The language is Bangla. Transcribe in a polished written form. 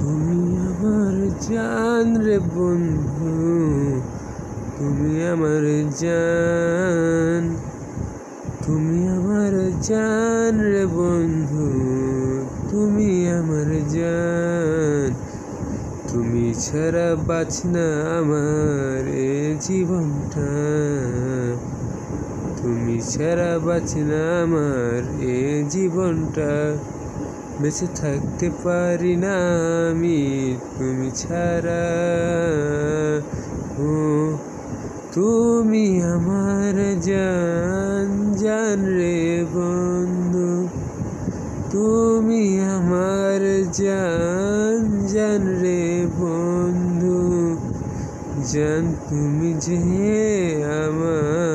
তুমি আমার জান রে বন্ধু, তুমি আমার জান, তুমি আমার জান রে বন্ধু, তুমি আমার জান। তুমি ছাড়া বাঁচি না আমার এ জীবনটা, তুমি ছাড়া বাঁচি না আমার এ জীবনটা। বেঁচে থাকতে পারি না আমি তুমি ছাড়া। ও তুমি আমার জান, জান রে বন্ধু, তুমি আমার জান, জান রে বন্ধু, জান তুমি যে আমার।